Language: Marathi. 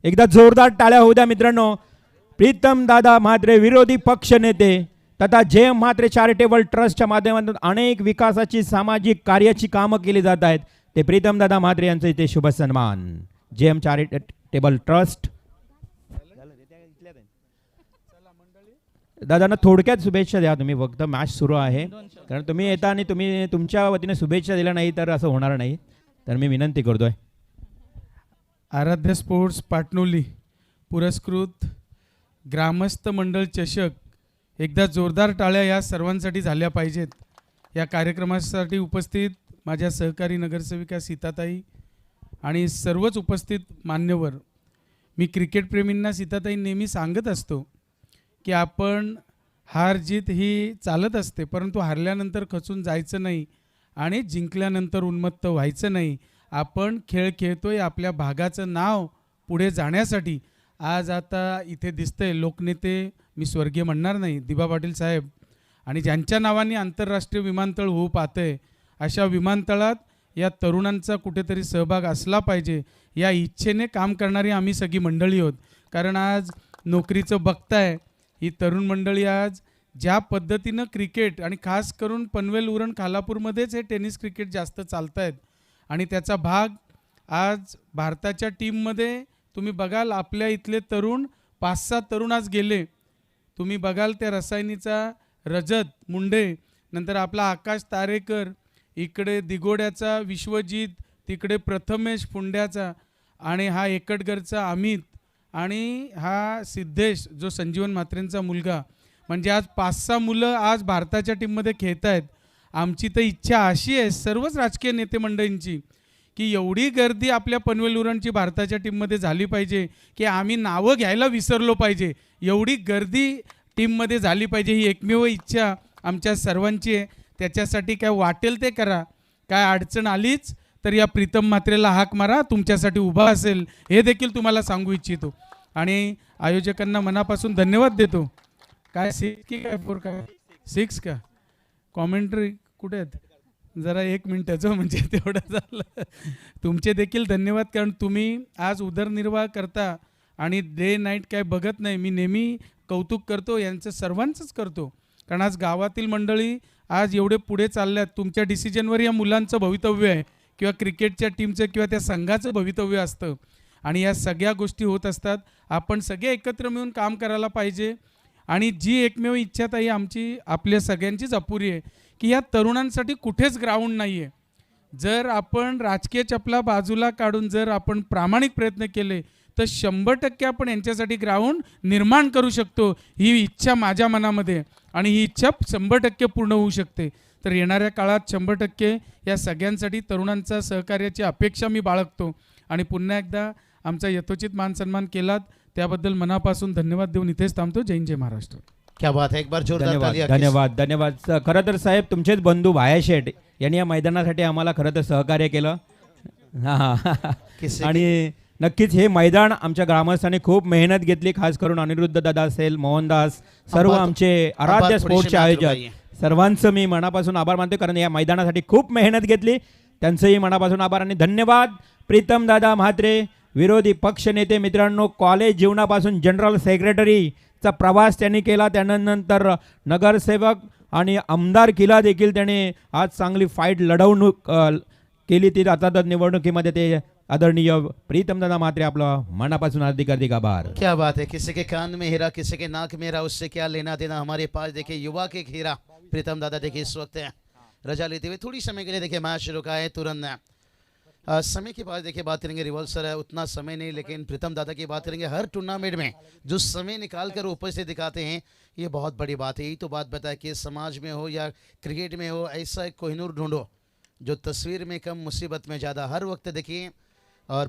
एकदा जोरदार टाळ्या होऊ द्या मित्रांनो. प्रीतम दादा म्हात्रे विरोधी पक्ष नेते तथा जे म्हात्रे चॅरिटेबल ट्रस्टच्या माध्यमातून अनेक विकासाची सामाजिक कार्याची कामं केली जात आहेत. ते प्रीतम दादा म्हात्रे यांचं इथे शुभ सन्मान. जेएम चॅरिटेबल ट्रस्ट दादांना थोडक्यात शुभेच्छा द्या तुम्ही. फक्त मॅच सुरू आहे कारण तुम्ही येता आणि तुम्ही तुमच्या वतीने शुभेच्छा दिल्या नाही तर असं होणार नाही. तर मी विनंती करतोय. आराध्य स्पोर्ट्स पाटणोली पुरस्कृत ग्रामस्थ मंडळ चषक. एकदा जोरदार टाळ्या या सर्वांसाठी झाल्या पाहिजेत. या कार्यक्रमासाठी उपस्थित माझ्या सहकारी नगरसेविका सीताताई आणि सर्वच उपस्थित मान्यवर. मी क्रिकेटप्रेमींना सीताताई नेहमी सांगत असतो की आपण हार जीत ही चालत असते, परंतु हारल्यानंतर खचून जायचं नाही आणि जिंकल्यानंतर उन्मत्त व्हायचं नाही. आपण खेळ खेळतोय आपल्या भागाचं नाव पुढे जाण्यासाठी. आज आता इथे दिसतंय लोकनेते, मी स्वर्गीय म्हणणार नाही, दिबा पाटील साहेब, आणि ज्यांच्या नावाने आंतरराष्ट्रीय विमानतळ होऊ पाहतंय अशा विमानतळात या तरुणांचा कुठेतरी सहभाग असला पाहिजे. या इच्छेने काम करणारी आम्ही सगळी मंडळी आहोत. कारण आज नोकरीचं बघताय ही तरुण मंडळी आज ज्या पद्धतीनं क्रिकेट आणि खास करून पनवेल उरण खालापूरमध्येच हे टेनिस क्रिकेट जास्त चालत आहेत आणि त्याचा भाग आज भारताच्या टीममध्ये तुम्ही बघाल. आपल्या इथले तरुण 5-6 तरुण आज गेले. तुम्ही बघाल त्या रसायनीचा रजत मुंडे, नंतर आपला आकाश तारेकर, इकडे दिगोड्याचा विश्वजित, तिकडे प्रथमेश फुंड्याचा, आणि हा एकटगरचा अमित, आणि हा सिद्धेश जो संजीवन म्हात्रेंचा मुलगा. म्हणजे आज 5-6 मुलं आज भारताच्या टीममध्ये खेळत आहेत. आमची तर इच्छा अशी आहे सर्वच राजकीय नेते मंडळींची की एवढी गर्दी आपल्या पनवेल उरणची भारताच्या टीममध्ये झाली पाहिजे की आम्ही नावं घ्यायला विसरलो पाहिजे. एवढी गर्दी टीममध्ये झाली पाहिजे ही एकमेव इच्छा आमच्या सर्वांची आहे. त्याच्यासाठी काय वाटेल ते करा. काय अडचण आलीच तर या प्रीतम म्हात्रेला हाक मारा, तुमच्यासाठी उभा असेल, हे देखील तुम्हाला सांगू इच्छितो. आणि आयोजकांना मनापासून धन्यवाद देतो. काय 6 की काय 4 काय 6 का कॉमेंट्री कुठे आहेत? जरा 1 मिनिटाचं म्हणजे तेवढं झालं. तुमचे देखील धन्यवाद, कारण तुम्ही आज उदरनिर्वाह करता आणि डे नाईट काय बघत नाही. मी नेहमी कौतुक करतो यांचं, सर्वांचंच करतो. कारण आज गावातील मंडळी आज एवढे पुढे चालल्यात. तुमच्या डिसिजनवर या मुलांचं भवितव्य आहे किंवा क्रिकेटच्या टीमचं किंवा त्या संघाचं भवितव्य असतं आणि या सगळ्या गोष्टी होत असतात. आपण सगळे एकत्र मिळून काम करायला पाहिजे. आणि जी एकमेव इच्छा ताई आमची आपल्या सगळ्यांचीच अपुरी आहे की या तरुणांसाठी कुठेच ग्राउंड नाही आहे. जर आपण राजकीय चपला बाजूला काढून जर आपण प्रामाणिक प्रयत्न केले तर 100% आपण यांच्यासाठी ग्राउंड निर्माण करू शकतो. ही इच्छा माझ्या मनामध्ये आणि ही इच्छा 100% पूर्ण होऊ शकते. तर येणाऱ्या काळात 100% या सगळ्यांसाठी तरुणांचा सहकार्याची अपेक्षा मी बाळगतो. आणि पुन्हा एकदा आमचा यथोचित मान सन्मान केलात त्याबद्दल मनापासून धन्यवाद देऊन इथेच थांबतो. जय हिंद, जय महाराष्ट्र. क्या बात है, एक बार जोरदार धन्यवाद तालियां. धन्यवाद धन्यवाद. खरं तर साहेब तुमचेच बंधू भाया शेठ यांनी या मैदानासाठी आम्हाला खरं तर सहकार्य केलं. आणि नक्कीच हे मैदान आमच्या ग्रामस्थांनी खूप मेहनत घेतली. खास करून अनिरुद्ध दादा असेल, मोहनदास, सर्व आमचे आराध्य स्पोर्ट्सचे आयोजक, सर्वांचं मी मनापासून आभार मानतो. कारण या मैदानासाठी खूप मेहनत घेतली. त्यांचंही मनापासून आभार आणि धन्यवाद. प्रीतम दादा म्हात्रे विरोधी पक्ष नेते. मित्रांनो, कॉलेज जीवनापासून जनरल सेक्रेटरीचा प्रवास त्यांनी केला. त्यानंतर नगरसेवक आणि आमदार किला देखील त्याने आज चांगली फाईट लढवणूक केली. ती आता तर निवडणुकीमध्ये ते आदरणीय प्रीतम दादा म्हात्रे आपला मनापासून हार्दिक आभार. क्या बात है, किसी के कान में हीरा किसी के नाक में हीरा, उससे क्या लेना देना. हमारे पास देखिए युवा के एक हीरा प्रीतम दादा देखिए इस वक्त रजा लेते हुए थोड़ी समय के लिए देखिए मैच रुका है. तुरंत समय की बात देखिए बात करेंगे. रिवॉल्सर है उतना समय नहीं, लेकिन प्रीतम दादा की बात करेंगे. हर टूर्नामेंट में जो समय निकाल कर ऊपर से दिखाते हैं ये बहुत बड़ी बात है. यही तो बात बताए कि समाज में हो या क्रिकेट में हो, ऐसा एक कोहिनूर ढूंढो जो तस्वीर में कम मुसीबत में ज़्यादा. हर वक्त देखिए और